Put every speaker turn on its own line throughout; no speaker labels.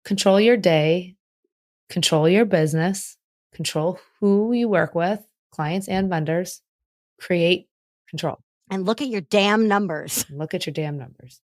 control your day, control your business, control who you work with, clients and vendors, create control.
And look at your damn numbers.
Look at your damn numbers.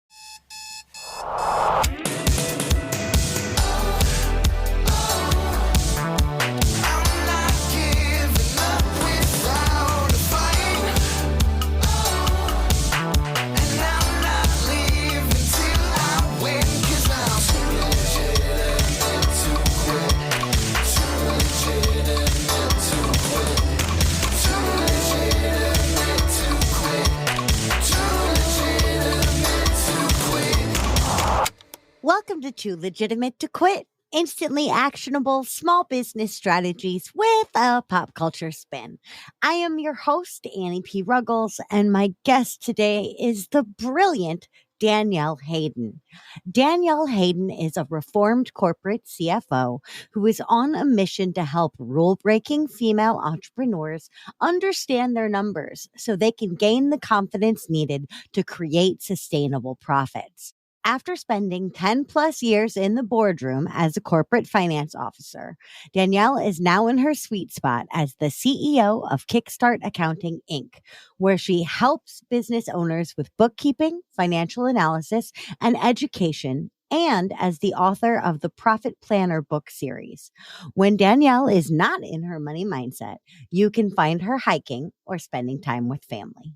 Welcome to Too Legitimate to Quit, instantly actionable small business strategies with a pop culture spin. I am your host, Annie P. Ruggles, and my guest today is the brilliant Danielle Hayden. Danielle Hayden is a reformed corporate CFO who is on a mission to help rule-breaking female entrepreneurs understand their numbers so they can gain the confidence needed to create sustainable profits. After spending 10 plus years in the boardroom as a corporate finance officer, Danielle is now in her sweet spot as the CEO of Kickstart Accounting, Inc., where she helps business owners with bookkeeping, financial analysis, and education, and as the author of the Profit Planner book series. When Danielle is not in her money mindset, you can find her hiking or spending time with family.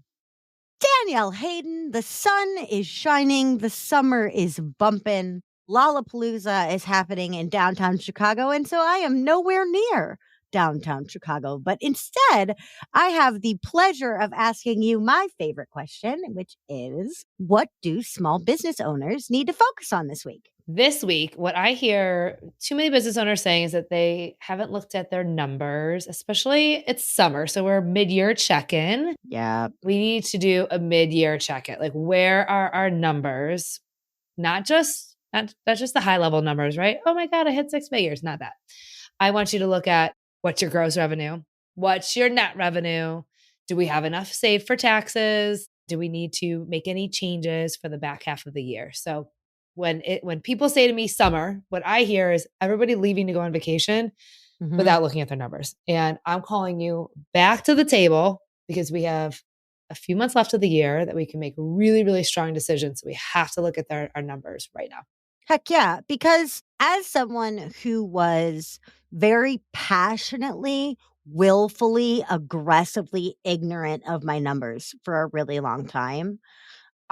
Danielle Hayden, the sun is shining, the summer is bumping, Lollapalooza is happening in downtown Chicago, and so I am nowhere near downtown Chicago. But instead, I have the pleasure of asking you my favorite question, which is, what do small business owners need to focus on this week?
This week, what I hear too many business owners saying is that they haven't looked at their numbers, especially it's summer. So we're mid-year check-in.
Yeah.
We need to do a mid-year check-in. Like, where are our numbers? Not just the high level numbers, right? Oh my God, I hit 6 figures. Not that. I want you to look at what's your gross revenue? What's your net revenue? Do we have enough saved for taxes? Do we need to make any changes for the back half of the year? So when people say to me summer, what I hear is everybody leaving to go on vacation without looking at their numbers. And I'm calling you back to the table because we have a few months left of the year that we can make really, really strong decisions. So we have to look at our numbers right now.
Heck yeah, because as someone who was very passionately, willfully, aggressively ignorant of my numbers for a really long time,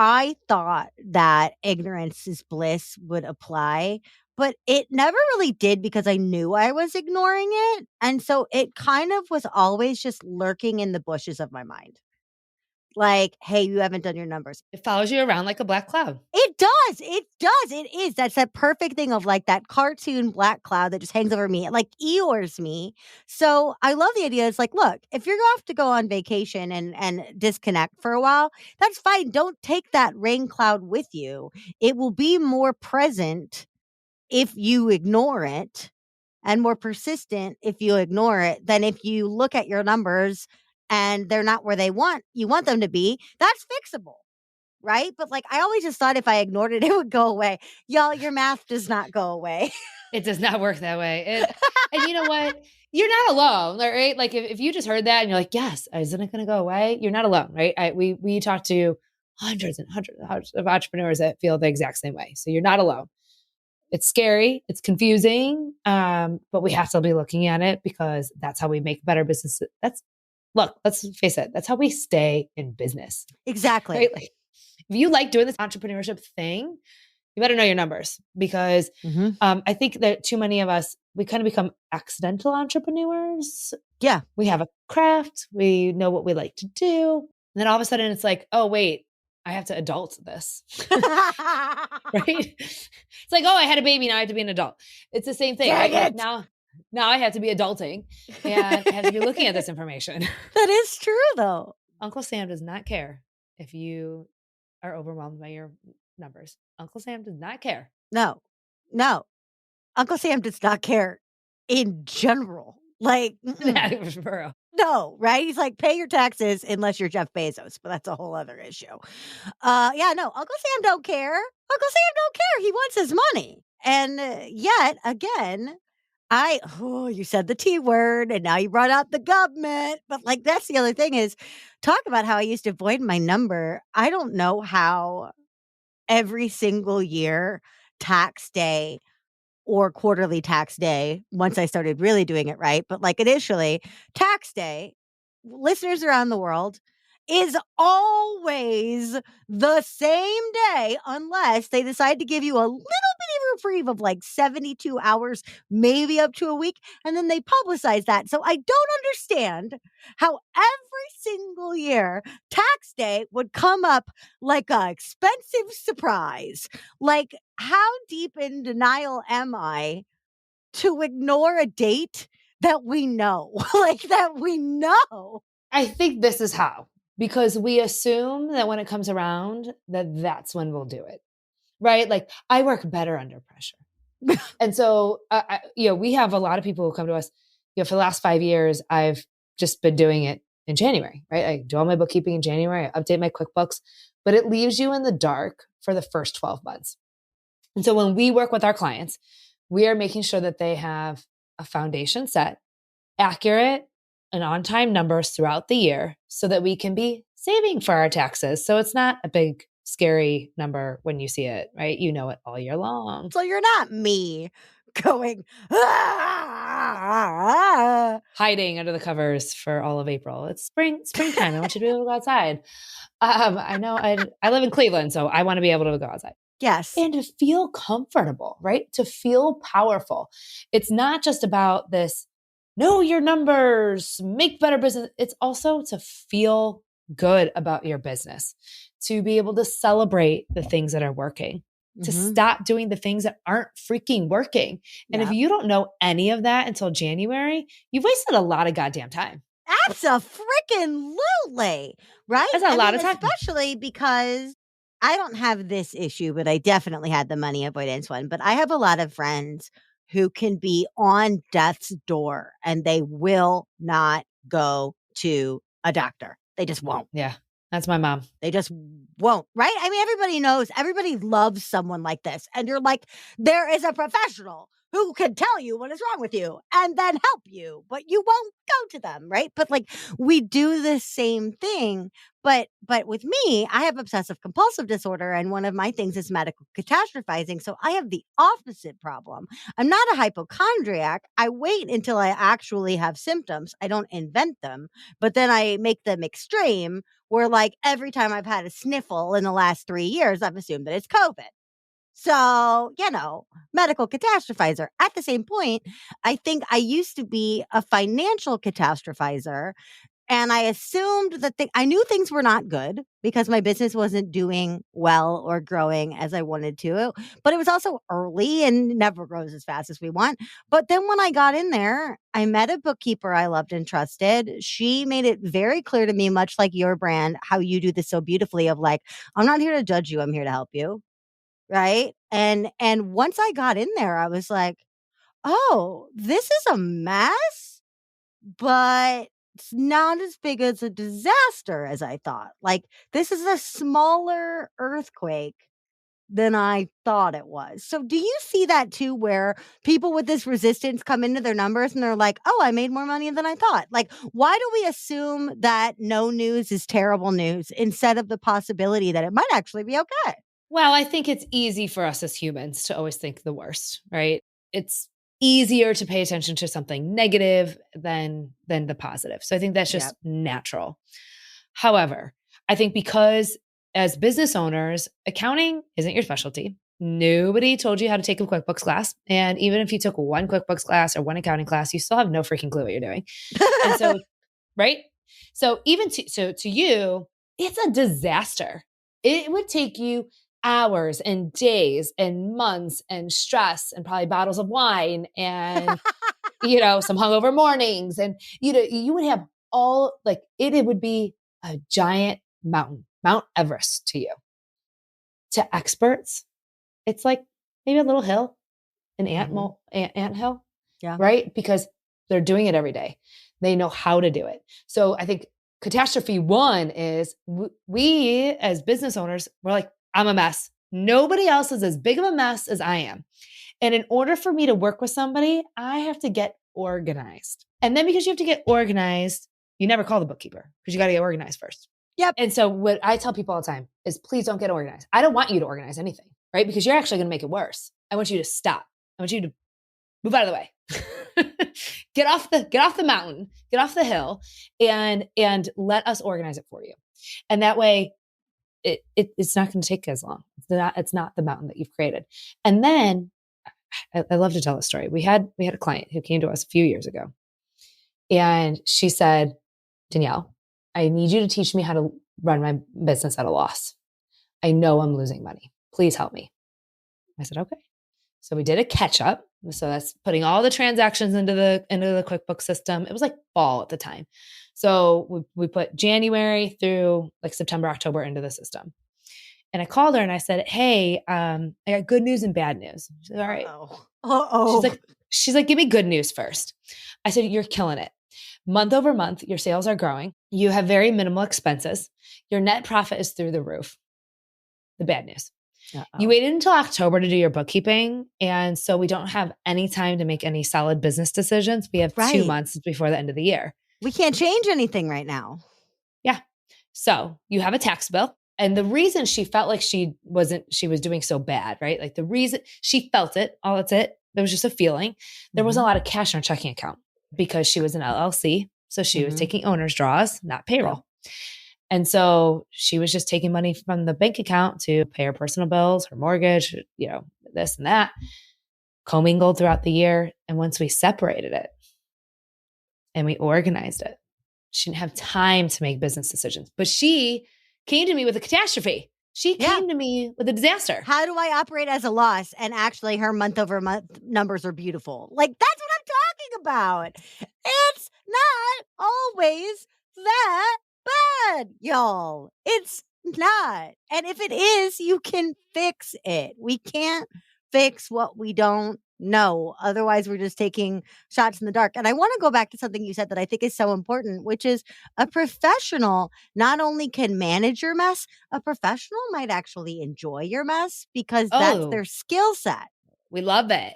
I thought that ignorance is bliss would apply, but it never really did because I knew I was ignoring it. And so it kind of was always just lurking in the bushes of my mind. Like, hey, you haven't done your numbers.
It follows you around like a black cloud.
It does. It does. It is. That's that perfect thing of like that cartoon black cloud that just hangs over me. It like Eeyores me. So I love the idea. It's like, look, if you're going to have to go on vacation and disconnect for a while, that's fine. Don't take that rain cloud with you. It will be more present if you ignore it and more persistent if you ignore it than if you look at your numbers and they're not where you want them to be. That's fixable. Right? But like, I always just thought if I ignored it, it would go away. Y'all, your math does not go away.
It does not work that way. And you know what? You're not alone, right? Like if you just heard that and you're like, yes, isn't it going to go away? You're not alone, right? We talk to hundreds and hundreds of entrepreneurs that feel the exact same way. So you're not alone. It's scary. It's confusing. But we have to be looking at it because that's how we make better business. Let's face it. That's how we stay in business.
Exactly.
Right? Like, if you like doing this entrepreneurship thing, you better know your numbers because I think that too many of us, we kind of become accidental entrepreneurs.
Yeah.
We have a craft. We know what we like to do. And then all of a sudden it's like, oh, wait, I have to adult this. Right? It's like, oh, I had a baby. Now I have to be an adult. It's the same thing. Right? Like now I have to be adulting and I have to be looking at this information.
That is true though.
Uncle Sam does not care if you are overwhelmed by your numbers. Uncle Sam does not care.
No. Uncle Sam does not care in general. Like, no, right? He's like, pay your taxes unless you're Jeff Bezos, but that's a whole other issue. No, Uncle Sam don't care. Uncle Sam don't care. He wants his money. yet again, you said the T word and now you brought out the government. But like, that's the other thing is talk about how I used to avoid my number. I don't know how every single year, tax day or quarterly tax day, once I started really doing it right. But like initially, tax day, listeners around the world, is always the same day unless they decide to give you a little bit of reprieve of like 72 hours, maybe up to a week, and then they publicize that. So I don't understand how every single year tax day would come up like a expensive surprise. Like, how deep in denial am I to ignore a date that we know? Like, that we know.
I think this is how, because we assume that when it comes around, that's when we'll do it, right? Like I work better under pressure. And so, we have a lot of people who come to us, for the last 5 years, I've just been doing it in January, right? I do all my bookkeeping in January, I update my QuickBooks, but it leaves you in the dark for the first 12 months. And so when we work with our clients, we are making sure that they have a foundation set, accurate and on-time numbers throughout the year so that we can be saving for our taxes. So it's not a big, scary number when you see it, right? You know it all year long.
So you're not me going, ah,
hiding under the covers for all of April. It's springtime. I want you to be able to go outside. I know I live in Cleveland, so I want to be able to go outside.
Yes.
And to feel comfortable, right? To feel powerful. It's not just about this, know your numbers, make better business. It's also to feel good about your business, to be able to celebrate the things that are working, to stop doing the things that aren't freaking working. And if you don't know any of that until January, you've wasted a lot of goddamn time.
Abso-freaking-lutely, right?
That's a lot of time.
Especially because I don't have this issue, but I definitely had the money avoidance one. But I have a lot of friends who can be on death's door and they will not go to a doctor. They just won't.
Yeah. That's my mom.
They just won't, right? I mean, everybody knows, everybody loves someone like this. And you're like, there is a professional who can tell you what is wrong with you and then help you, but you won't go to them, right? But like, we do the same thing. But with me, I have obsessive compulsive disorder, and one of my things is medical catastrophizing. So I have the opposite problem. I'm not a hypochondriac. I wait until I actually have symptoms. I don't invent them, but then I make them extreme, where like every time I've had a sniffle in the last 3 years, I've assumed that it's COVID. So, medical catastrophizer. At the same point, I think I used to be a financial catastrophizer. And I assumed that I knew things were not good because my business wasn't doing well or growing as I wanted to. But it was also early and never grows as fast as we want. But then when I got in there, I met a bookkeeper I loved and trusted. She made it very clear to me, much like your brand, how you do this so beautifully of like, I'm not here to judge you. I'm here to help you. Right. And once I got in there, I was like, oh, this is a mess, but it's not as big as a disaster as I thought. Like, this is a smaller earthquake than I thought it was. So do you see that too, where people with this resistance come into their numbers and they're like, oh, I made more money than I thought? Like, why do we assume that no news is terrible news instead of the possibility that it might actually be okay?
Well, I think it's easy for us as humans to always think the worst, right? It's easier to pay attention to something negative than the positive. So I think that's just natural. However, I think because as business owners, accounting isn't your specialty. Nobody told you how to take a QuickBooks class. And even if you took one QuickBooks class or one accounting class, you still have no freaking clue what you're doing. And so, right? So even to you, it's a disaster. It would take you hours and days and months and stress and probably bottles of wine and, some hungover mornings. And, you would have all like, it would be a giant mountain, Mount Everest to you. To experts, it's like maybe a little hill, an ant hill, right? Because they're doing it every day. They know how to do it. So I think catastrophe one is we as business owners, we're like, I'm a mess. Nobody else is as big of a mess as I am. And in order for me to work with somebody, I have to get organized. And then because you have to get organized, you never call the bookkeeper because you got to get organized first.
Yep.
And so what I tell people all the time is please don't get organized. I don't want you to organize anything, right? Because you're actually going to make it worse. I want you to stop. I want you to move out of the way. Get off the mountain, get off the hill, and let us organize it for you. And that way it's not going to take as long. It's not the mountain that you've created. And then I love to tell a story. We had a client who came to us a few years ago, and she said, Danielle, I need you to teach me how to run my business at a loss. I know I'm losing money. Please help me. I said, okay. So we did a catch up. So that's putting all the transactions into the QuickBooks system. It was like fall at the time. So we put January through like September, October into the system. And I called her and I said, hey, I got good news and bad news. She said, all right.
Uh-oh.
She's like, give me good news first. I said, you're killing it. Month over month, your sales are growing. You have very minimal expenses. Your net profit is through the roof. The bad news. Uh-oh. You waited until October to do your bookkeeping. And so we don't have any time to make any solid business decisions. We have 2 months before the end of the year.
We can't change anything right now.
Yeah. So you have a tax bill. And the reason she felt like she was doing so bad, right? Like the reason she felt it, all that's it. There was just a feeling. There wasn't a lot of cash in her checking account because she was an LLC. So she was taking owner's draws, not payroll. Yeah. And so she was just taking money from the bank account to pay her personal bills, her mortgage, this and that, commingled throughout the year. And once we separated it and we organized it, she didn't have time to make business decisions. But she came to me with a catastrophe. She came to me with a disaster.
How do I operate as a loss? And actually her month over month numbers are beautiful. Like that's what I'm talking about. It's not always that bad, y'all. It's not. And if it is, you can fix it. We can't fix what we don't know. Otherwise, we're just taking shots in the dark. And I want to go back to something you said that I think is so important, which is a professional not only can manage your mess, a professional might actually enjoy your mess because that's their skill set.
We love it.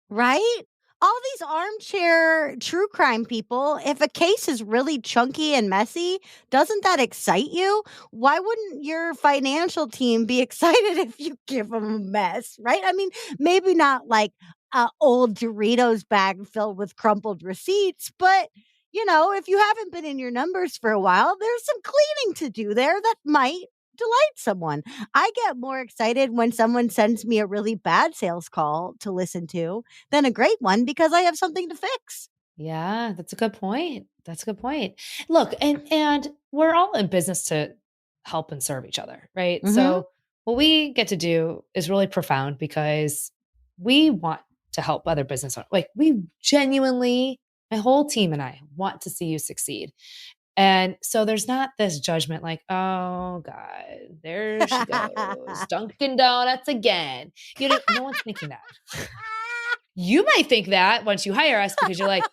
Right? All these armchair true crime people, if a case is really chunky and messy, doesn't that excite you? Why wouldn't your financial team be excited if you give them a mess, right? I mean, maybe not like an old Doritos bag filled with crumpled receipts, but if you haven't been in your numbers for a while, there's some cleaning to do there that might delight someone. I get more excited when someone sends me a really bad sales call to listen to than a great one because I have something to fix.
Yeah, that's a good point. Look, and we're all in business to help and serve each other, right? Mm-hmm. So what we get to do is really profound because we want to help other business owners. Like we genuinely, my whole team and I want to see you succeed. And so there's not this judgment like, oh God, there she goes, Dunkin' Donuts again. No one's thinking that. You might think that once you hire us because you're like,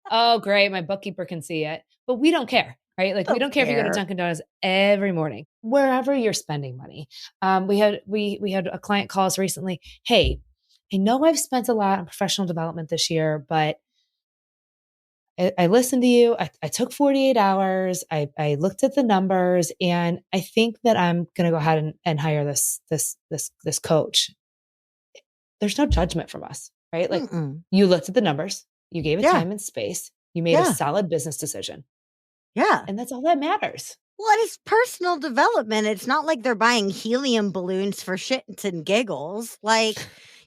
oh great, my bookkeeper can see it. But we don't care, right? Like we don't care if you go to Dunkin' Donuts every morning, wherever you're spending money. We had a client call us recently. Hey, I know I've spent a lot on professional development this year, but I listened to you. I took 48 hours. I looked at the numbers and I think that I'm going to go ahead and hire this coach. There's no judgment from us, right? Like you looked at the numbers, you gave it time and space. You made a solid business decision.
Yeah.
And that's all that matters.
Well, it's personal development. It's not like they're buying helium balloons for shits and giggles. Like,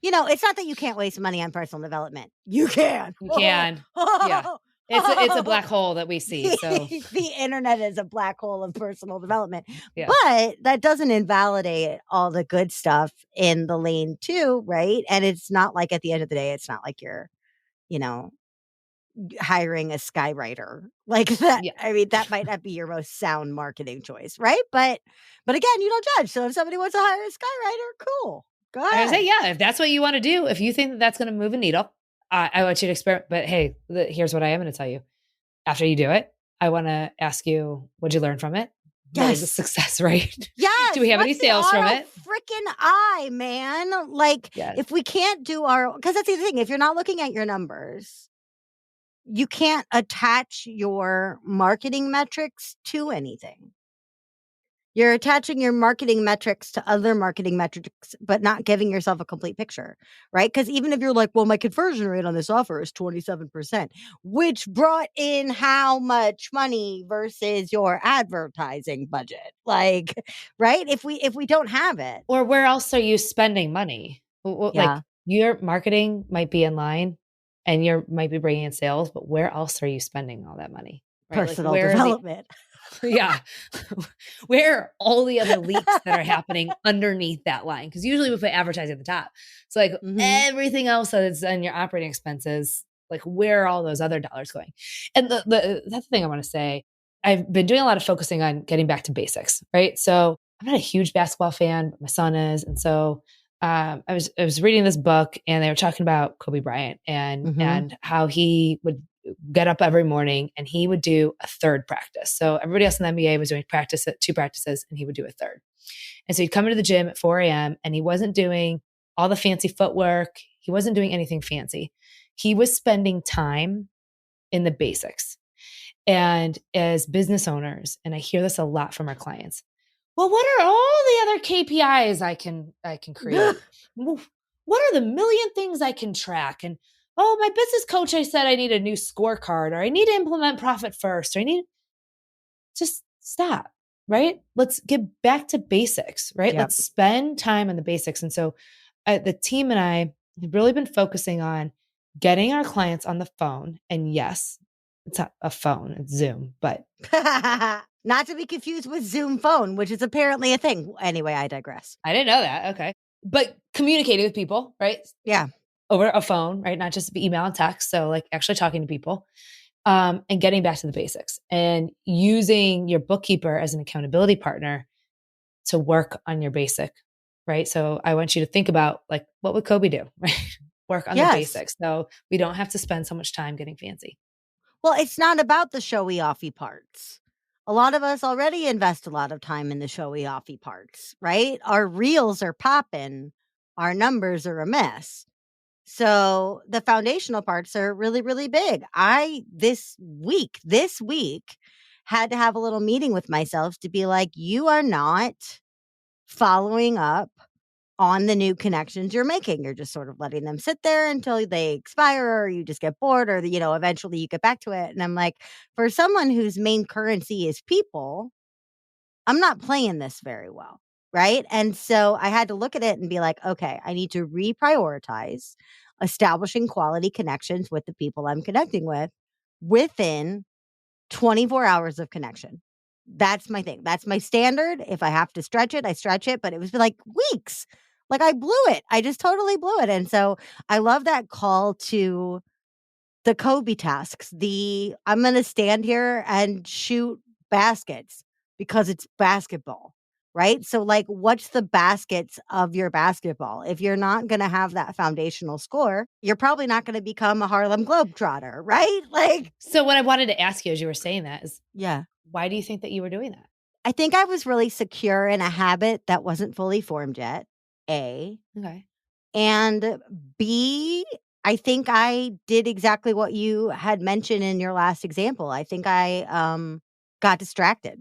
it's not that you can't waste money on personal development. You can.
You can. Yeah. It's a black hole that we see. So
the internet is a black hole of personal development. Yeah. But that doesn't invalidate all the good stuff in the lane too, right? And it's not like at the end of the day, it's not like you're, hiring a skywriter like that. Yeah. I mean, that might not be your most sound marketing choice, right? But again, you don't judge. So if somebody wants to hire a skywriter, cool. Go ahead.
I say, yeah, if that's what you want to do, if you think that that's going to move a needle, I want you to experiment. But hey, here's what I am going to tell you. After you do it, I want to ask you, what'd you learn from it? what is the
Yes.
success rate?
Yes.
Do we have any
What's the
sales from it?
freaking I, man? Like,
Yes.
if we can't do our, because that's the thing, if you're not looking at your numbers, you can't attach your marketing metrics to anything. You're attaching your marketing metrics to other marketing metrics, but not giving yourself a complete picture, right? Because even if you're like, well, my conversion rate on this offer is 27%, which brought in how much money versus your advertising budget? Like, right? If we don't have it.
Or where else are you spending money? Like
Yeah.
your marketing might be in line and you might be bringing in sales, but where else are you spending all that money? Right? Like
Personal
where are the
development.
yeah. Where are all the other leaks that are happening underneath that line? Because usually we put advertising at the top. So like everything else that's in your operating expenses, like where are all those other dollars going? And that's the thing I want to say. I've been doing a lot of focusing on getting back to basics, right? So I'm not a huge basketball fan, but my son is. And so I was reading this book and they were talking about Kobe Bryant and how he would get up every morning and he would do a third practice. So everybody else in the NBA was doing two practices and he would do a third. And so he'd come into the gym at 4 a.m. and he wasn't doing all the fancy footwork. He wasn't doing anything fancy. He was spending time in the basics. And as business owners, and I hear this a lot from our clients, well, what are all the other KPIs I can create? What are the million things I can track? And oh, my business coach, I said I need a new scorecard, or I need to implement profit first, or I need just stop, right? Let's get back to basics, right?
Yep.
Let's spend time on the basics. And so the team and I have really been focusing on getting our clients on the phone. And yes, it's not a phone, it's Zoom, but
not to be confused with Zoom phone, which is apparently a thing. Anyway, I digress.
I didn't know that. Okay. But communicating with people, right?
Yeah.
Over a phone, right? Not just email and text. So like actually talking to people and getting back to the basics and using your bookkeeper as an accountability partner to work on your basic, right? So I want you to think about like, what would Kobe do, right? Work on the basics. So we don't have to spend so much time getting fancy.
Well, it's not about the showy offy parts. A lot of us already invest a lot of time in the showy offy parts, right? Our reels are popping. Our numbers are a mess. So the foundational parts are really, really big. This week, had to have a little meeting with myself to be like, you are not following up on the new connections you're making. You're just sort of letting them sit there until they expire, or you just get bored, or, eventually you get back to it. And I'm like, for someone whose main currency is people, I'm not playing this very well. Right. And so I had to look at it and be like, okay, I need to reprioritize establishing quality connections with the people I'm connecting with within 24 hours of connection. That's my thing. That's my standard. If I have to stretch it, I stretch it. But it was like weeks. Like I blew it. I just totally blew it. And so I love that call to the Kobe tasks. I'm going to stand here and shoot baskets because it's basketball, right? So like, what's the baskets of your basketball? If you're not going to have that foundational score, you're probably not going to become a Harlem Globetrotter, right? Like,
so what I wanted to ask you as you were saying that is,
yeah,
why do you think that you were doing that?
I think I was really secure in a habit that wasn't fully formed yet. A.
Okay.
And B, I think I did exactly what you had mentioned in your last example. I think I got distracted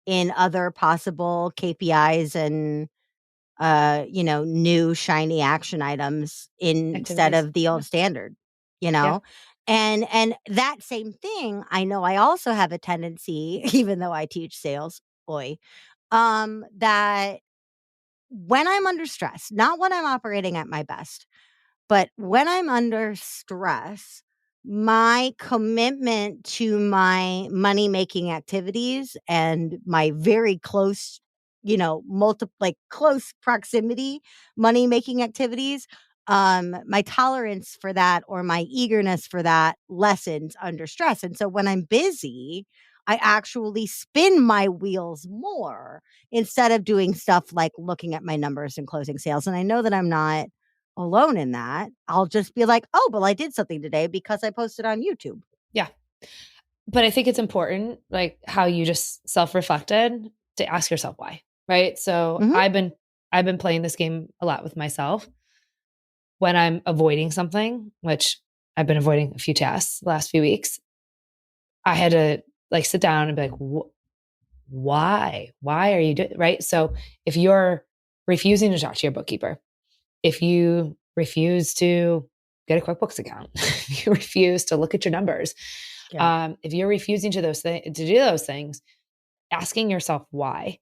in other possible KPIs and new shiny action items instead
Activities.
of the old standard, you know? And that same thing, I know I also have a tendency, even though I teach sales, that when I'm under stress, not when I'm operating at my best, but when I'm under stress, my commitment to my money making activities and my very close, close proximity money making activities, my tolerance for that or my eagerness for that lessens under stress. And so when I'm busy, I actually spin my wheels more instead of doing stuff like looking at my numbers and closing sales. And I know that I'm not alone in that. I'll just be like, oh, well, I did something today because I posted on YouTube.
Yeah. But I think it's important, like how you just self-reflected to ask yourself why, right? So
Mhm.
I've been playing this game a lot with myself when I'm avoiding something, which I've been avoiding a few tasks the last few weeks. I had to like sit down and be like, why are you doing, right? So if you're refusing to talk to your bookkeeper, if you refuse to get a QuickBooks account, if you refuse to look at your numbers,
Yeah.
if you're refusing to to do those things, asking yourself why.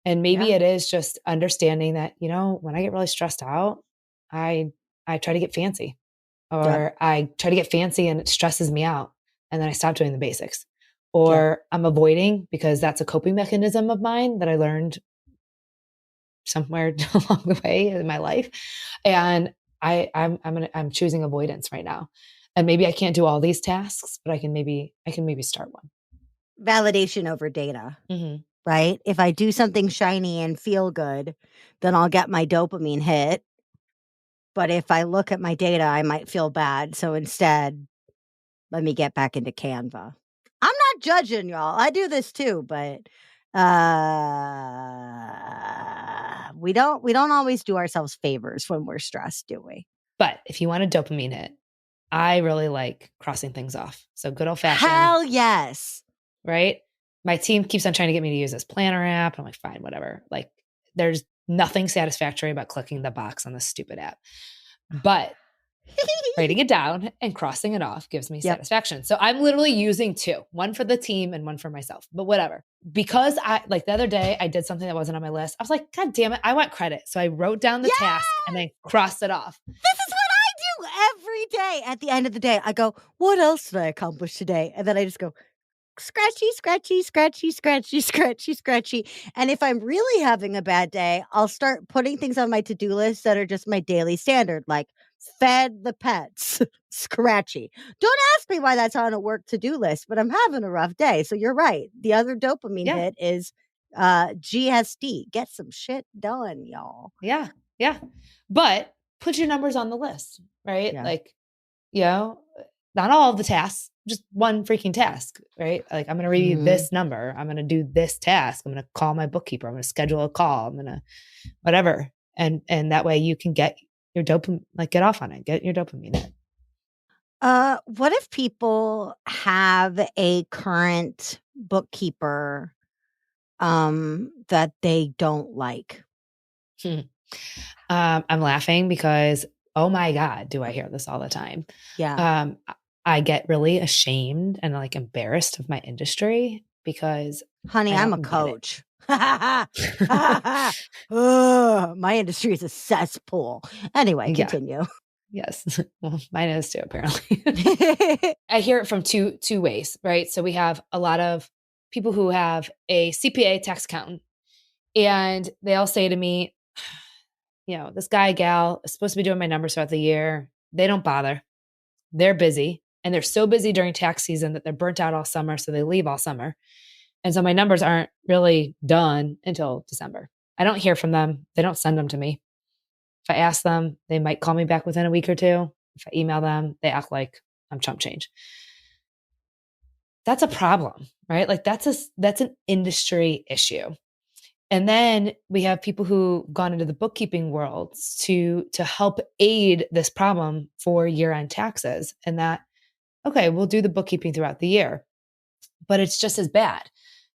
And maybe
Yeah.
it is just understanding that, when I get really stressed out, I I try to get fancy,
Yep.
or I try to get fancy and it stresses me out. And then I stop doing the basics.
Yep.
Or I'm avoiding because that's a coping mechanism of mine that I learned somewhere along the way in my life. And I'm choosing avoidance right now. And maybe I can't do all these tasks, but I can maybe start one.
Validation over data,
Mm-hmm.
right? If I do something shiny and feel good, then I'll get my dopamine hit. But if I look at my data, I might feel bad. So instead, let me get back into Canva. I'm not judging y'all. I do this too, but we don't always do ourselves favors when we're stressed, do we?
But if you want a dopamine hit, I really like crossing things off. So good old fashioned,
Hell yes.
right? My team keeps on trying to get me to use this planner app. I'm like, fine, whatever. Like, there's nothing satisfactory about clicking the box on this stupid app. But writing it down and crossing it off gives me
Yep.
satisfaction. So I'm literally using two, one for the team and one for myself, but whatever. Because I like the other day, I did something that wasn't on my list. I was like, God damn it, I want credit. So I wrote down the task and
Yeah.
then crossed it off.
This is what I do every day. At the end of the day, I go, what else did I accomplish today? And then I just go, scratchy, scratchy, scratchy, scratchy, scratchy, scratchy. And if I'm really having a bad day, I'll start putting things on my to-do list that are just my daily standard, like fed the pets, scratchy. Don't ask me why that's on a work to-do list, but I'm having a rough day. So you're right. The other dopamine
Yeah.
hit is GSD. Get some shit done, y'all.
Yeah. Yeah. But put your numbers on the list, right?
Yeah.
Like, not all of the tasks, just one freaking task, right? Like, I'm going to read
Mhm.
this number. I'm going to do this task. I'm going to call my bookkeeper. I'm going to schedule a call. I'm going to whatever. And that way you can get your dopamine, like get off on it, get your dopamine hit.
What if people have a current bookkeeper that they don't like?
I'm laughing because, oh my God, do I hear this all the time?
Yeah.
I get really ashamed and like embarrassed of my industry because
Honey,
I
I'm a
don't get it.
coach. Ugh, my industry is a cesspool. Anyway,
Yeah.
continue.
Yes. Well, mine is too, apparently. I hear it from two ways, right? So we have a lot of people who have a CPA, tax accountant, and they all say to me, this guy, gal is supposed to be doing my numbers throughout the year. They don't bother. They're busy, and they're so busy during tax season that they're burnt out all summer. So they leave all summer. And so my numbers aren't really done until December. I don't hear from them. They don't send them to me. If I ask them, they might call me back within a week or two. If I email them, they act like I'm chump change. That's a problem, right? Like that's an industry issue. And then we have people who gone into the bookkeeping world to help aid this problem for year-end taxes. And that, okay, we'll do the bookkeeping throughout the year, but it's just as bad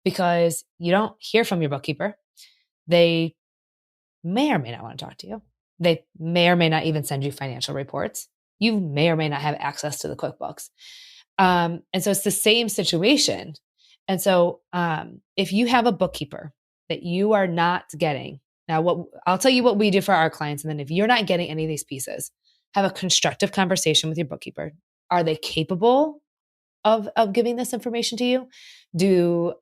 because you don't hear from your bookkeeper. They may or may not want to talk to you. They may or may not even send you financial reports. You may or may not have access to the QuickBooks. And so it's the same situation. And so if you have a bookkeeper that you are not getting, now I'll tell you what we do for our clients. And then if you're not getting any of these pieces, have a constructive conversation with your bookkeeper. Are they capable of giving this information to you? Do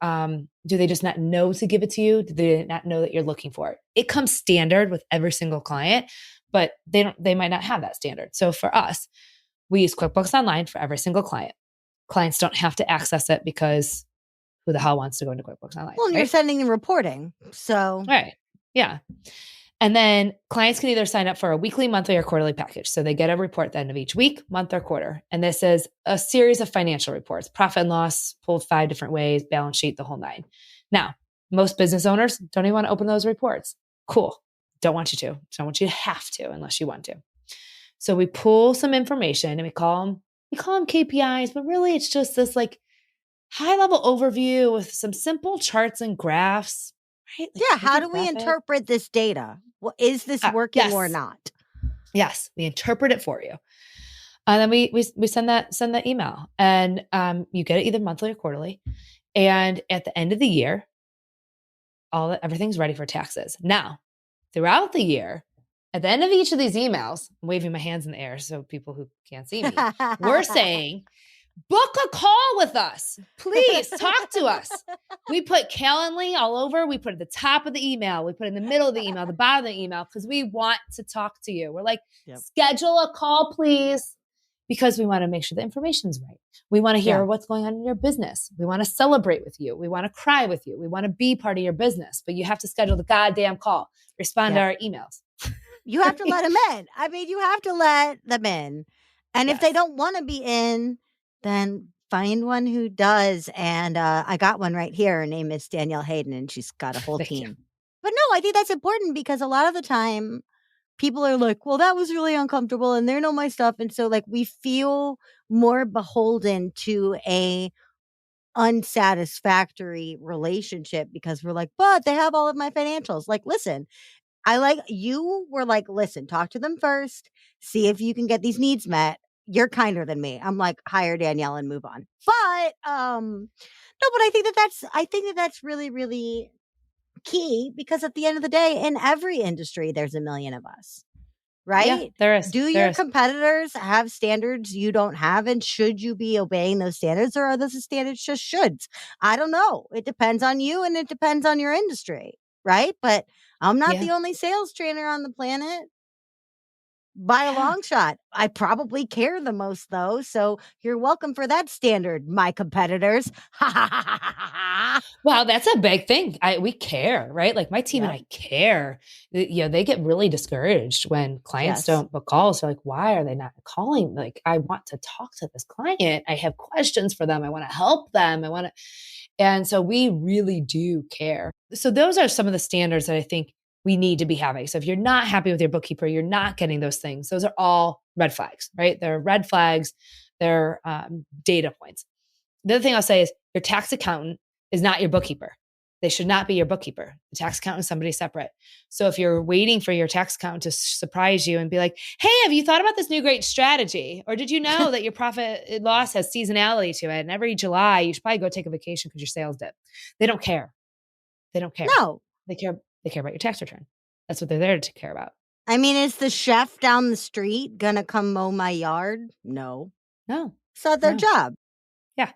they just not know to give it to you? Do they not know that you're looking for it? It comes standard with every single client, but they might not have that standard. So for us, we use QuickBooks Online for every single client. Clients don't have to access it because who the hell wants to go into QuickBooks Online?
Well, and you're
Right?
sending the reporting. So,
Right. Yeah. And then clients can either sign up for a weekly, monthly, or quarterly package. So they get a report at the end of each week, month, or quarter. And this is a series of financial reports, profit and loss, pulled 5 different ways, balance sheet, the whole nine. Now, Most business owners don't even want to open those reports. Cool. Don't want you to. Don't want you to have to unless you want to. So we pull some information and we call them KPIs, but really it's just this like high level overview with some simple charts and graphs, right? Like
yeah. How do we interpret this data? Well, is this working or not?
Yes, we interpret it for you. And then we send that email, and you get it either monthly or quarterly. And at the end of the year, everything's ready for taxes. Now, throughout the year, at the end of each of these emails, I'm waving my hands in the air so people who can't see me, we're saying, book a call with us. Please talk to us. We put Calendly all over. We put at the top of the email. We put in the middle of the email, the bottom of the email, because we want to talk to you. We're like, schedule a call, please, because we want to make sure the information's right. We want to hear what's going on in your business. We want to celebrate with you. We want to cry with you. We want to be part of your business, but you have to schedule the goddamn call. Respond to our emails.
You have to let them in. I mean, you have to let them in. And if they don't want to be in, then find one who does. And I got one right here. Her name is Danielle Hayden, and she's got a whole team. But no, I think that's important because a lot of the time people are like, well, that was really uncomfortable and they know my stuff. And so like we feel more beholden to a unsatisfactory relationship because we're like, but they have all of my financials. Like, listen, you were like, listen, talk to them first, see if you can get these needs met. You're kinder than me. I'm like, hire Danielle and move on. But no, but I think that's really, really key because at the end of the day, in every industry, there's a million of us. Right?
Yeah, there is.
Do your competitors have standards you don't have? And should you be obeying those standards, or are those standards just shoulds? I don't know. It depends on you and it depends on your industry. Right? But I'm not the only sales trainer on the planet by a long shot. I probably care the most though. So you're welcome for that standard, my competitors.
Wow, that's a big thing. We care, right? Like my team and I care. They get really discouraged when clients don't book calls. They're like, why are they not calling? Like, I want to talk to this client. I have questions for them. I want to help them. And so we really do care. So those are some of the standards that I think we need to be having. So if you're not happy with your bookkeeper, you're not getting those things. Those are all red flags, right? They're red flags. They're data points. The other thing I'll say is your tax accountant is not your bookkeeper. They should not be your bookkeeper. The tax accountant is somebody separate. So if you're waiting for your tax accountant to surprise you and be like, hey, have you thought about this new great strategy? Or did you know that your profit and loss has seasonality to it? And every July, you should probably go take a vacation because your sales dip. They don't care. They don't care.
No.
They care about your tax return. That's what they're there to care about.
I mean, is the chef down the street going to come mow my yard? No. It's not their job.
Yeah.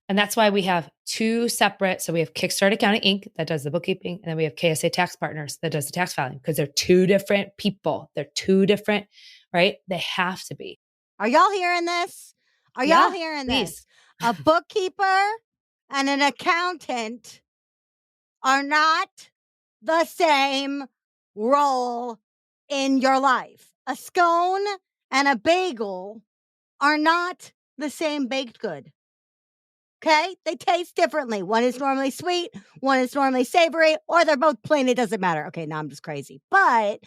And that's why we have two separate. So we have Kickstart Accounting Inc. that does the bookkeeping. And then we have KSA Tax Partners that does the tax filing because they're two different people. They're two different, right? They have to be.
Are y'all hearing this? Are y'all hearing this? A bookkeeper and an accountant are not the same role in your life. A scone and a bagel are not the same baked good. Okay? They taste differently. One is normally sweet, one is normally savory, or they're both plain. It doesn't matter. Okay, now I'm just crazy. But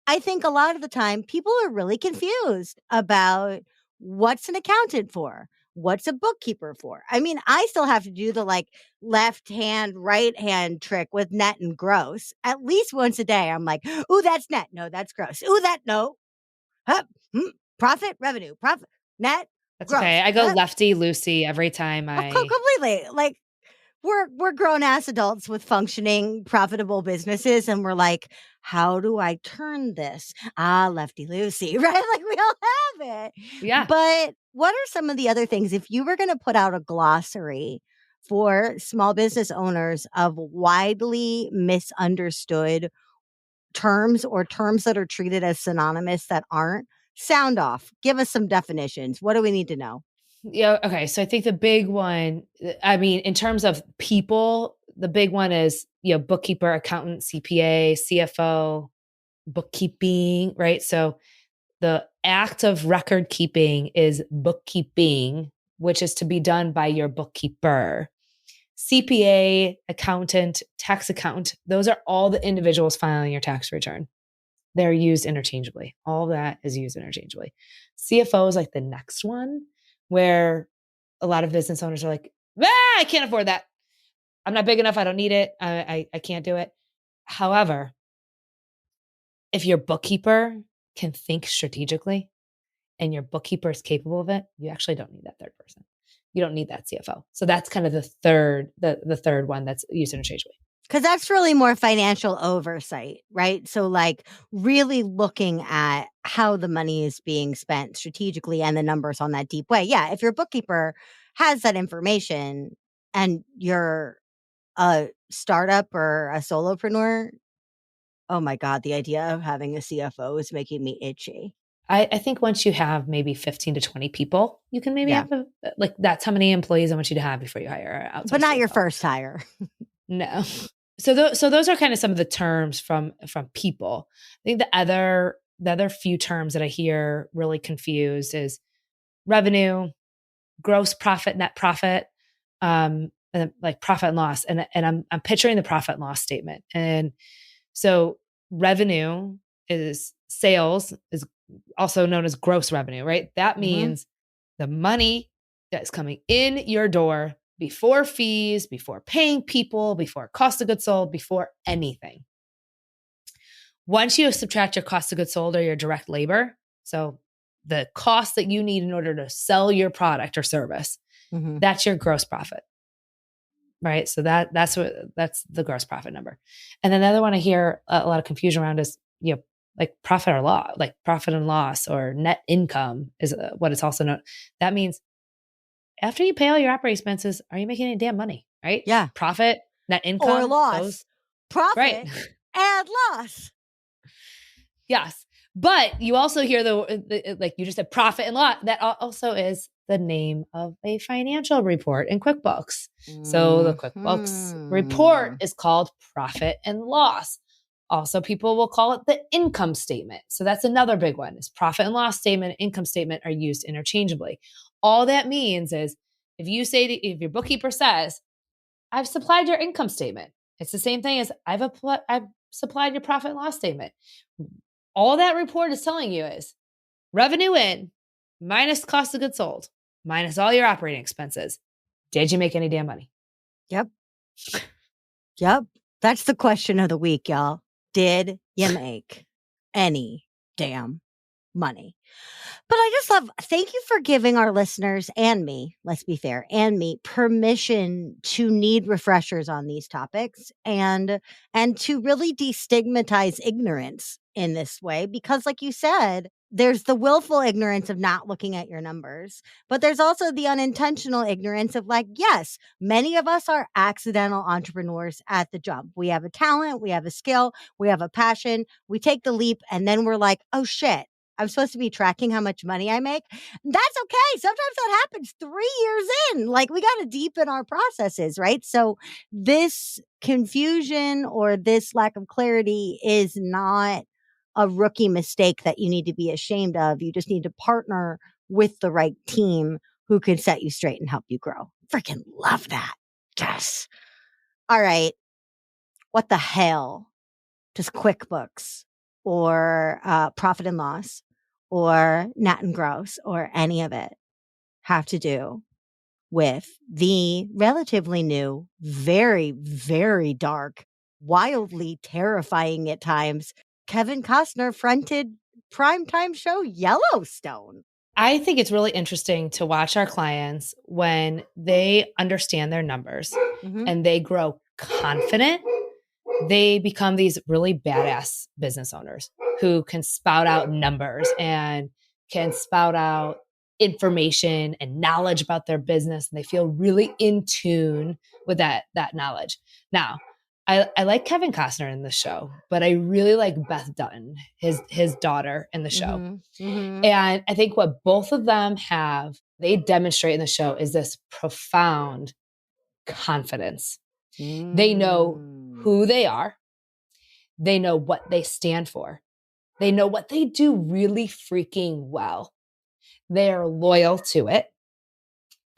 I think a lot of the time people are really confused about what's an accountant for? What's a bookkeeper for? I mean, I still have to do the like left hand, right hand trick with net and gross at least once a day. I'm like, ooh, that's net. No, that's gross. Ooh, no. Profit, revenue, profit, net.
That's
gross.
Okay. I go lefty loosey every time I
completely like we're grown ass adults with functioning, profitable businesses, and we're like, how do I turn this? Lefty loosey, right? Like we all have it.
Yeah.
But what are some of the other things if you were going to put out a glossary for small business owners of widely misunderstood terms or terms that are treated as synonymous that aren't? Sound off. Give us some definitions. What do we need to know?
Yeah. Okay. So I think the big one, I mean, in terms of people, the big one is, bookkeeper, accountant, CPA, CFO, bookkeeping, right? So the act of record keeping is bookkeeping, which is to be done by your bookkeeper. CPA, accountant, tax accountant, those are all the individuals filing your tax return. They're used interchangeably. All that is used interchangeably. CFO is like the next one where a lot of business owners are like, I can't afford that. I'm not big enough. I don't need it. I can't do it. However, if your bookkeeper can think strategically and your bookkeeper is capable of it, you actually don't need that third person. You don't need that CFO. So that's kind of the third one that's used interchangeably.
Because that's really more financial oversight, right? So, like, really looking at how the money is being spent strategically and the numbers on that deep way. Yeah, if your bookkeeper has that information and you're a startup or a solopreneur, oh my God, the idea of having a CFO is making me itchy.
I think once you have maybe 15 to 20 people, you can maybe have that's how many employees I want you to have before you hire an outsourced
But not
CFO.
your first hire.
No. So those are kind of some of the terms from people. I think the other few terms that I hear really confused is revenue, gross profit, net profit, and like profit and loss. And I'm picturing the profit and loss statement. And so revenue is sales, is also known as gross revenue, right? That means the money that's coming in your door before fees, before paying people, before cost of goods sold, before anything. Once you subtract your cost of goods sold or your direct labor, so the cost that you need in order to sell your product or service, that's your gross profit, right? So that's the gross profit number. And then the other one I hear a lot of confusion around is, like profit or loss, like profit and loss or net income is what it's also known. That means after you pay all your operating expenses, are you making any damn money, right?
Yeah.
Profit, net income.
Or loss. Profit
right.
and loss.
Yes. But you also hear the like you just said, profit and loss. That also is the name of a financial report in QuickBooks. So the QuickBooks report is called profit and loss. Also, people will call it the income statement. So that's another big one is profit and loss statement, income statement are used interchangeably. All that means is if your bookkeeper says, I've supplied your income statement, it's the same thing as I've supplied your profit and loss statement. All that report is telling you is revenue in minus cost of goods sold, minus all your operating expenses. Did you make any damn money?
Yep. That's the question of the week, y'all. Did you make any damn money? But I just thank you for giving our listeners and me, let's be fair, and me permission to need refreshers on these topics and to really destigmatize ignorance in this way. Because like you said, there's the willful ignorance of not looking at your numbers, but there's also the unintentional ignorance of like, yes, many of us are accidental entrepreneurs at the jump. We have a talent, we have a skill, we have a passion, we take the leap, and then we're like, oh shit, I'm supposed to be tracking how much money I make. That's okay. Sometimes that happens 3 years in. Like we got to deepen our processes, right? So this confusion or this lack of clarity is not a rookie mistake that you need to be ashamed of. You just need to partner with the right team who can set you straight and help you grow. Freaking love that. Yes. All right. What the hell does QuickBooks or profit and loss or net and gross or any of it have to do with the relatively new, very, very dark, wildly terrifying at times, Kevin Costner fronted primetime show Yellowstone?
I think it's really interesting to watch our clients when they understand their numbers and they grow confident. They become these really badass business owners who can spout out numbers and can spout out information and knowledge about their business. And they feel really in tune with that knowledge. Now, I like Kevin Costner in the show, but I really like Beth Dutton, his daughter in the show. And I think what both of them they demonstrate in the show is this profound confidence. They know who they are. They know what they stand for. They know what they do really freaking well. They are loyal to it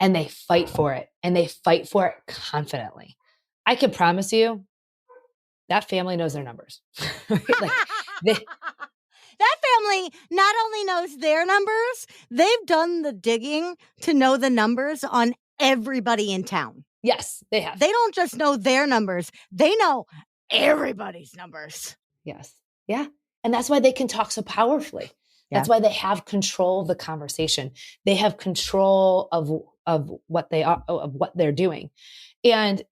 and they fight for it and they fight for it confidently. I can promise you that family knows their numbers. Like
that family not only knows their numbers, they've done the digging to know the numbers on everybody in town.
Yes, they have.
They don't just know their numbers, they know everybody's numbers.
Yes. Yeah. And that's why they can talk so powerfully. That's why they have control of the conversation. They have control of what they are, of what they're doing. And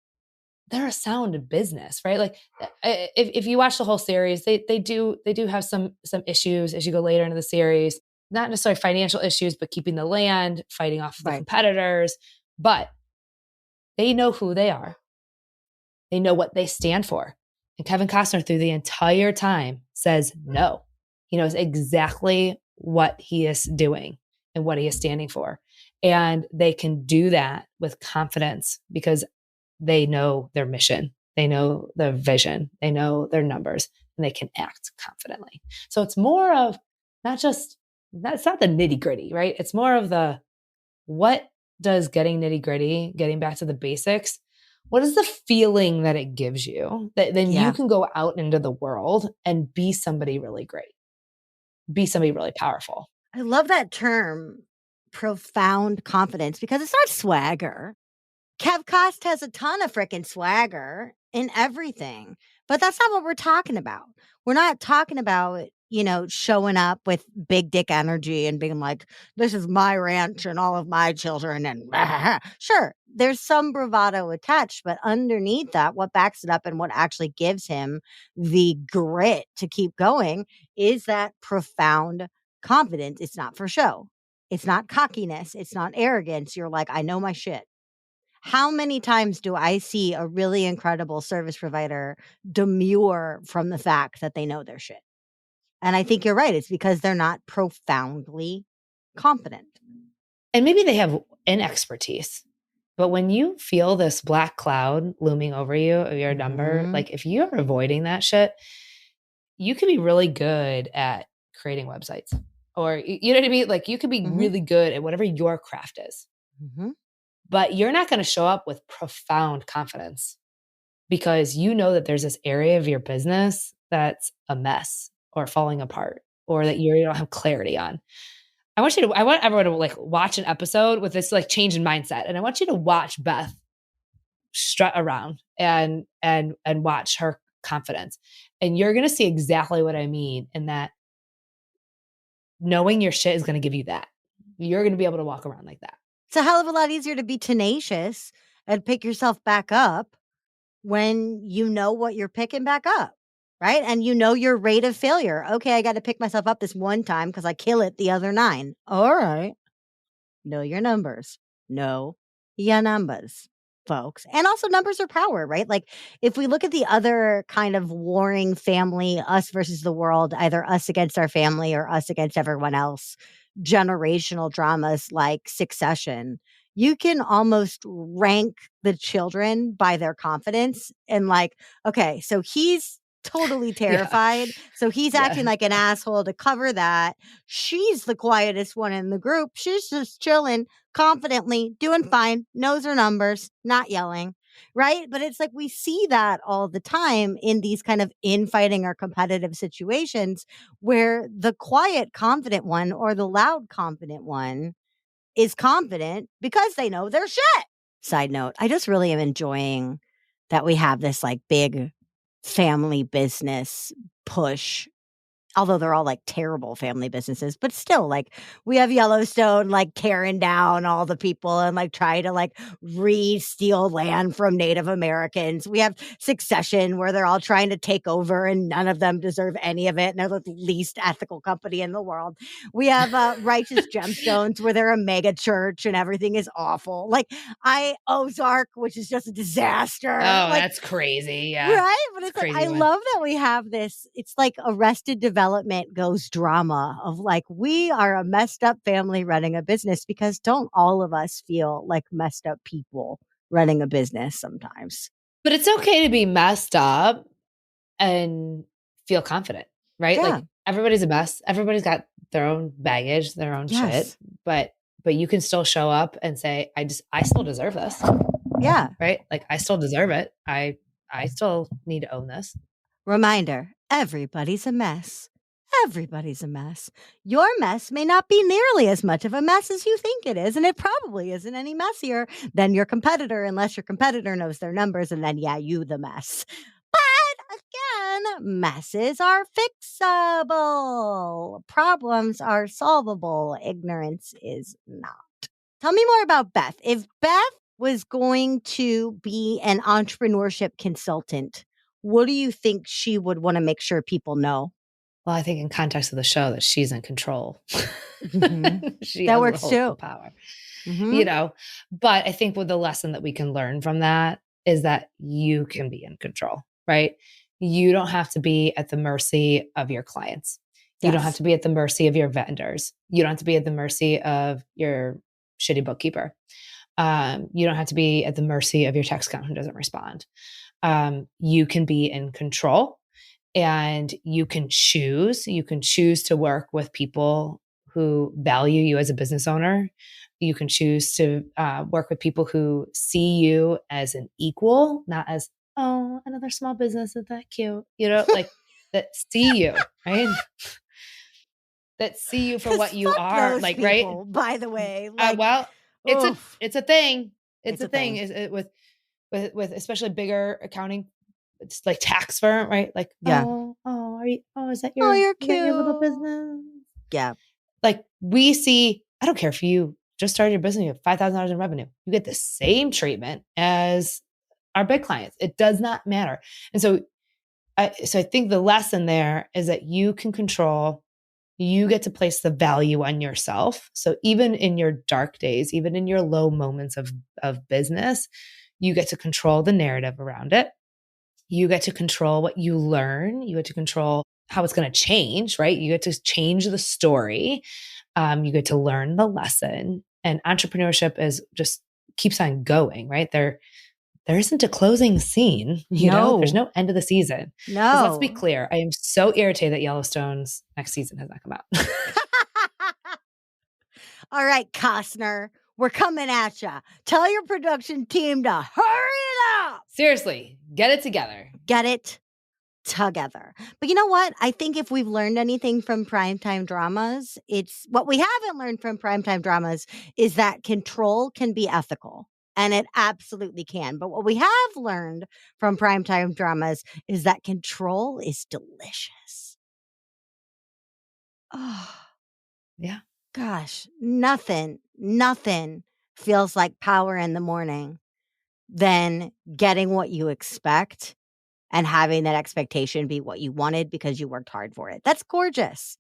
they're a sound business, right? Like if you watch the whole series, they do have some issues as you go later into the series, not necessarily financial issues, but keeping the land, fighting off the competitors, but they know who they are. They know what they stand for. And Kevin Costner through the entire time says no. He knows exactly what he is doing and what he is standing for. And they can do that with confidence because they know their mission. They know their vision. They know their numbers, and they can act confidently. So it's more of it's not the nitty gritty, right? It's more of the, what does getting nitty gritty, getting back to the basics, what is the feeling that it gives you that then you can go out into the world and be somebody really great, be somebody really powerful.
I love that term, profound confidence, because it's not swagger. Kev Cost has a ton of freaking swagger in everything, but that's not what we're talking about. We're not talking about, showing up with big dick energy and being like, this is my ranch and all of my children. And sure, there's some bravado attached, but underneath that, what backs it up and what actually gives him the grit to keep going is that profound confidence. It's not for show. It's not cockiness. It's not arrogance. You're like, I know my shit. How many times do I see a really incredible service provider demur from the fact that they know their shit? And I think you're right. It's because they're not profoundly confident.
And maybe they have an expertise, but when you feel this black cloud looming over you of your number, like if you're avoiding that shit, you could be really good at creating websites, or you know what I mean? Like you could be really good at whatever your craft is. But you're not going to show up with profound confidence because you know that there's this area of your business that's a mess or falling apart or that you don't have clarity on. I want everyone to like watch an episode with this like change in mindset. And I want you to watch Beth strut around and watch her confidence. And you're going to see exactly what I mean in that knowing your shit is going to give you that. You're going to be able to walk around like that.
It's a hell of a lot easier to be tenacious and pick yourself back up when you know what you're picking back up, right? And you know your rate of failure. Okay, I got to pick myself up this one time because I kill it the other 9. All right. Know your numbers. Know your numbers, folks. And also numbers are power, right? Like if we look at the other kind of warring family, us versus the world, either us against our family or us against everyone else, generational dramas like Succession, you can almost rank the children by their confidence and like, okay, so he's totally terrified. So he's acting like an asshole to cover that. She's the quietest one in the group. She's just chilling confidently, doing fine, knows her numbers, not yelling. Right. But it's like we see that all the time in these kind of infighting or competitive situations where the quiet, confident one or the loud, confident one is confident because they know their shit. Side note, I just really am enjoying that we have this like big family business push, although they're all like terrible family businesses, but still like we have Yellowstone like tearing down all the people and like trying to like re-steal land from Native Americans. We have Succession where they're all trying to take over and none of them deserve any of it. And they're the least ethical company in the world. We have Righteous Gemstones where they're a mega church and everything is awful. Like Ozark, which is just a disaster.
Oh,
like,
that's crazy. Yeah.
Right. But it's like, I love that we have this. It's like Arrested Development goes drama of like, we are a messed up family running a business because don't all of us feel like messed up people running a business sometimes?
But it's okay to be messed up and feel confident, right?
Yeah.
Like everybody's a mess. Everybody's got their own baggage, their own shit. But but you can still show up and say, I still deserve this.
Yeah.
Right. Like I still deserve it. I still need to own this.
Reminder, everybody's a mess. Everybody's a mess. Your mess may not be nearly as much of a mess as you think it is, and it probably isn't any messier than your competitor, unless your competitor knows their numbers, and then, yeah, you the mess. But again, messes are fixable. Problems are solvable. Ignorance is not. Tell me more about Beth. If Beth was going to be an entrepreneurship consultant, what do you think she would want to make sure people know?
Well, I think in context of the show that she's in control.
Mhm.
She
That
has
works
the whole
too.
power,
Mhm.
but I think with the lesson that we can learn from that is that you can be in control, right? You don't have to be at the mercy of your clients. You don't have
Yes.
to be at the mercy of your vendors. You don't have to be at the mercy of your shitty bookkeeper. You don't have to be at the mercy of your tax accountant who doesn't respond. You can be in control, and you can choose to work with people who value you as a business owner. You can choose to work with people who see you as an equal, not as, oh, another small business, isn't that cute, like that see you, right? That see you for what you
Fuck
are,
those
like, right?
people, by the way. Like,
Well,
oof,
it's a thing. It's
it's
a
a
thing,
thing.
is it, with especially bigger accounting, it's like tax firm, right? Like,
Yeah.
is that
Oh, you're
your little
cute.
business?
Yeah.
Like we see, I don't care if you just started your business, you have $5,000 in revenue, you get the same treatment as our big clients. It does not matter. And so I think the lesson there is that you can control, you get to place the value on yourself. So even in your dark days, even in your low moments of business, you get to control the narrative around it. You get to control what you learn. You get to control how it's going to change, right? You get to change the story. You get to learn the lesson. And entrepreneurship is just keeps on going, right? There isn't a closing scene, there's
No.
no end of the season. Because let's be
No.
clear, I am so irritated that Yellowstone's next season has not come out.
All right, Costner, we're coming at ya. Tell your production team to hurry it up.
Seriously, get it together.
Get it together. But you know what? I think if we've learned anything from primetime dramas, it's what we haven't learned from primetime dramas is that control can be ethical. And it absolutely can. But what we have learned from primetime dramas is that control is delicious. Oh,
Yeah.
gosh, nothing feels like power in the morning than getting what you expect and having that expectation be what you wanted because you worked hard for it. That's gorgeous.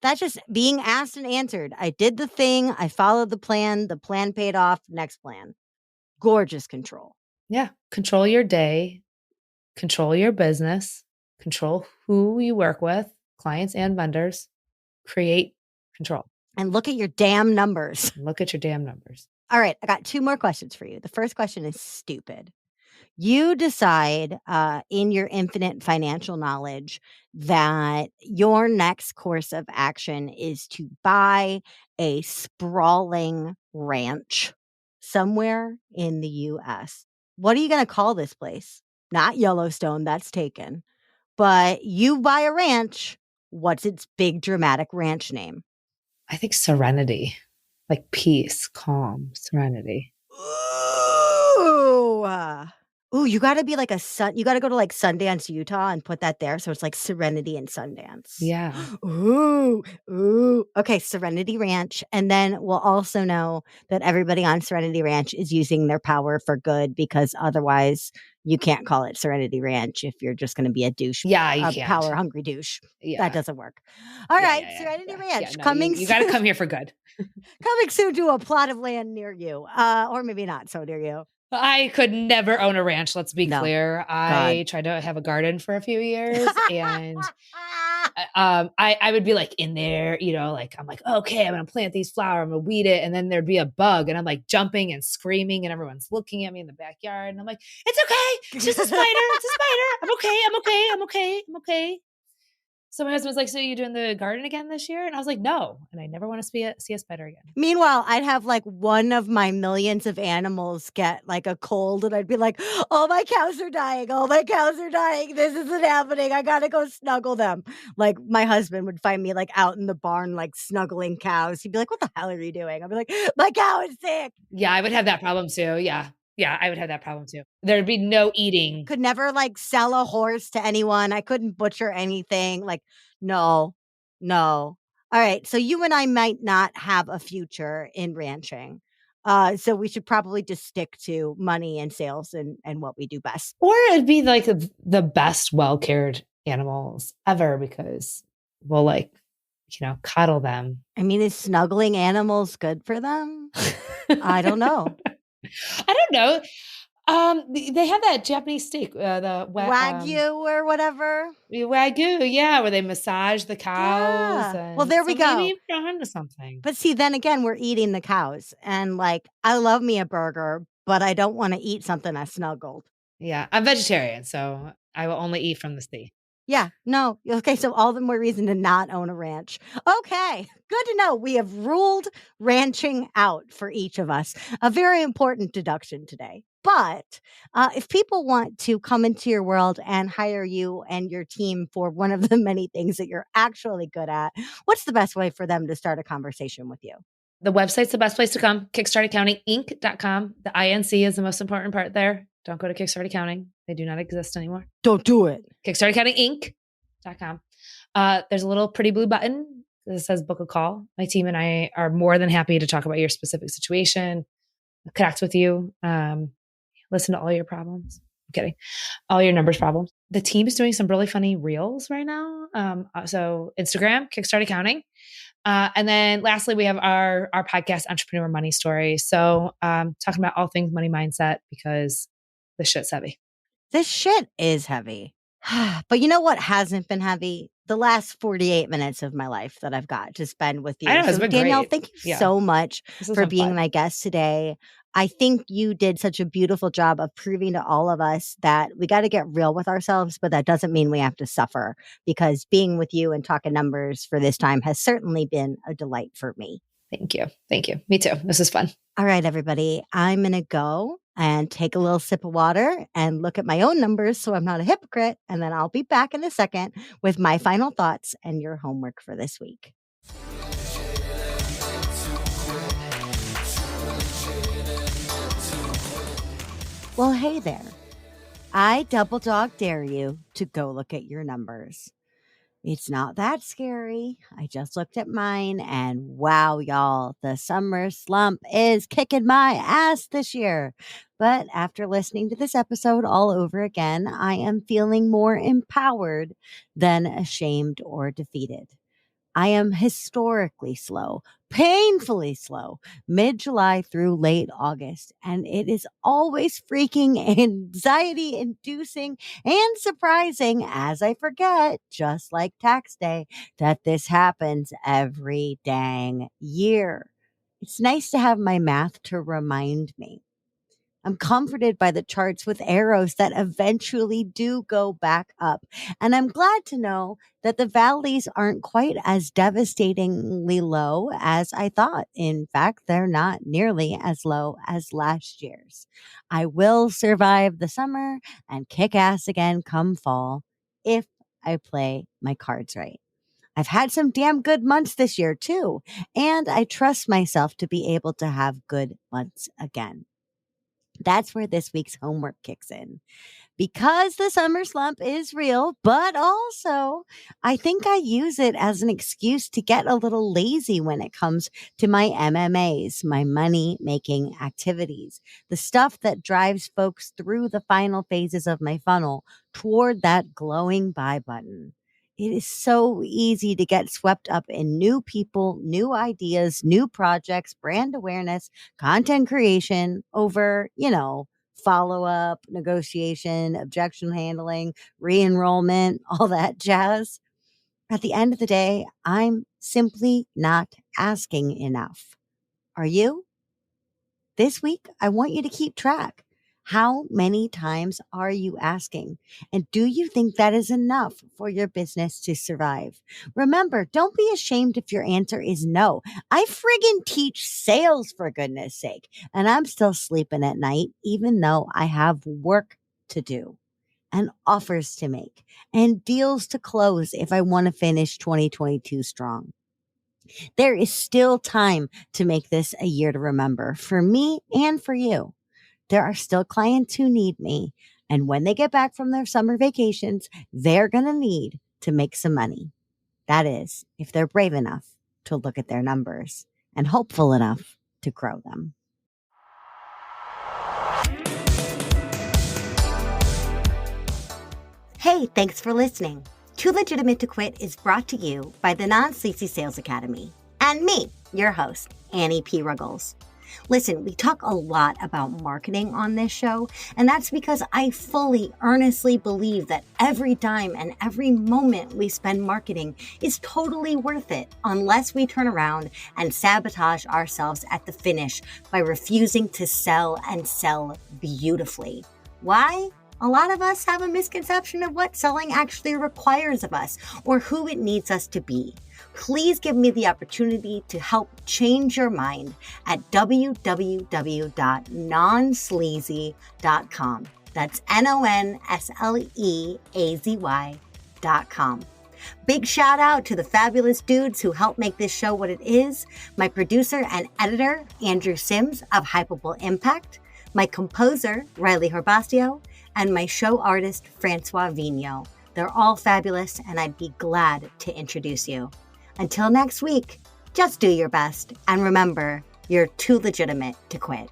That's just being asked and answered. I did the thing. I followed the plan paid off. Next plan. Gorgeous control.
Yeah. Control your day, control your business, control who you work with, clients and vendors, create control.
And look at your damn numbers.
Look at your damn numbers.
All right. I got 2 more questions for you. The first question is stupid. You decide in your infinite financial knowledge that your next course of action is to buy a sprawling ranch somewhere in the US. What are you going to call this place? Not Yellowstone, that's taken. But you buy a ranch. What's its big dramatic ranch name?
I think serenity, like peace, calm, serenity.
Ooh. Ooh, you gotta be like you gotta go to like Sundance, Utah and put that there. So it's like Serenity and Sundance.
Yeah.
Ooh, ooh. Okay, Serenity Ranch. And then we'll also know that everybody on Serenity Ranch is using their power for good because otherwise you can't call it Serenity Ranch if you're just gonna be a douche.
Yeah, you
A
can't.
power hungry douche.
Yeah.
That doesn't work. All right, Serenity Ranch
Yeah, no,
coming
you got to come here for good.
coming soon to a plot of land near you. Or maybe not so near you.
I could never own a ranch. Let's be
No.
clear. I tried to have a garden for a few years, and I would be like in there, like I'm like, okay, I'm gonna plant these flowers, I'm gonna weed it, and then there'd be a bug, and I'm like jumping and screaming, and everyone's looking at me in the backyard, and I'm like, it's okay, it's just a spider, it's a spider. I'm okay. So my husband was like, so you doing the garden again this year? And I was like, no. And I never want to see a spider again.
Meanwhile, I'd have like one of my millions of animals get like a cold, and I'd be like, oh, my cows are dying. Oh, my cows are dying. This isn't happening. I got to go snuggle them. Like my husband would find me like out in the barn, like snuggling cows. He'd be like, what the hell are you doing? I'd be like, my cow is sick.
Yeah, I would have that problem too. Yeah. Yeah, I would have that problem too. There'd be no eating.
Could never like sell a horse to anyone. I couldn't butcher anything. Like, no, no. All right. So you and I might not have a future in ranching. So we should probably just stick to money and sales and what we do best.
Or it'd be like the best well-cared animals ever because we'll like, cuddle them.
I mean, is snuggling animals good for them? I don't know.
I don't know. They have that Japanese steak, the
Wagyu or whatever.
Wagyu, yeah, where they massage the cows.
Yeah. Well, there we go.
Maybe you're onto something.
But see, then again, we're eating the cows, and like, I love me a burger, but I don't want to eat something I snuggled.
Yeah, I'm vegetarian, so I will only eat from the sea.
Yeah, no. Okay, so all the more reason to not own a ranch. Okay, good to know. We have ruled ranching out for each of us. A very important deduction today. But if people want to come into your world and hire you and your team for one of the many things that you're actually good at, what's the best way for them to start a conversation with you?
The website's the best place to come, kickstartaccountinginc.com. The INC is the most important part there. Don't go to Kickstart Accounting. They do not exist anymore.
Don't do it.
kickstartaccountinginc.com. There's a little pretty blue button that says book a call. My team and I are more than happy to talk about your specific situation, connect with you, listen to all your problems. I'm kidding. All your numbers problems. The team is doing some really funny reels right now. So Instagram, Kickstart Accounting. And then lastly, we have our podcast, Entrepreneur Money Story. So talking about all things money mindset because this shit's heavy.
This shit is heavy. But you know what hasn't been heavy? The last 48 minutes of my life that I've got to spend with you.
I know, it's been
Danielle,
great.
thank you so much for being my guest today. I think you did such a beautiful job of proving to all of us that we got to get real with ourselves, but that doesn't mean we have to suffer, because being with you and talking numbers for this time has certainly been a delight for me.
Thank you. Thank you. Me too. This is fun.
All right, everybody. I'm going to go and take a little sip of water and look at my own numbers so I'm not a hypocrite. And then I'll be back in a second with my final thoughts and your homework for this week. Well, hey there. I double dog dare you to go look at your numbers. It's not that scary. I just looked at mine and wow, y'all, the summer slump is kicking my ass this year. But after listening to this episode all over again, I am feeling more empowered than ashamed or defeated. I am historically slow, painfully slow, mid-July through late August, and it is always freaking anxiety-inducing and surprising as I forget, just like tax day, that this happens every dang year. It's nice to have my math to remind me. I'm comforted by the charts with arrows that eventually do go back up. And I'm glad to know that the valleys aren't quite as devastatingly low as I thought. In fact, they're not nearly as low as last year's. I will survive the summer and kick ass again come fall if I play my cards right. I've had some damn good months this year too, and I trust myself to be able to have good months again. That's where this week's homework kicks in. Because the summer slump is real, but also I think I use it as an excuse to get a little lazy when it comes to my MMAs, my money making activities, the stuff that drives folks through the final phases of my funnel toward that glowing buy button. It is so easy to get swept up in new people, new ideas, new projects, brand awareness, content creation over, follow up, negotiation, objection handling, re enrollment, all that jazz. At the end of the day, I'm simply not asking enough. Are you? This week, I want you to keep track. How many times are you asking? And do you think that is enough for your business to survive? Remember, don't be ashamed if your answer is no. I friggin' teach sales, for goodness sake, and I'm still sleeping at night, even though I have work to do and offers to make and deals to close if I want to finish 2022 strong. There is still time to make this a year to remember for me and for you. There are still clients who need me. And when they get back from their summer vacations, they're going to need to make some money. That is, if they're brave enough to look at their numbers and hopeful enough to grow them. Hey, thanks for listening. Too Legitimate to Quit is brought to you by the Non-Sleazy Sales Academy and me, your host, Annie P. Ruggles. Listen, we talk a lot about marketing on this show, and that's because I fully, earnestly believe that every dime and every moment we spend marketing is totally worth it unless we turn around and sabotage ourselves at the finish by refusing to sell and sell beautifully. Why? A lot of us have a misconception of what selling actually requires of us or who it needs us to be. Please give me the opportunity to help change your mind at www.nonsleazy.com. That's NONSLEAZY.com. Big shout out to the fabulous dudes who helped make this show what it is. My producer and editor, Andrew Sims of Hypable Impact, my composer, Riley Herbastio, and my show artist, Francois Vigneault. They're all fabulous, and I'd be glad to introduce you. Until next week, just do your best, and remember, you're too legitimate to quit.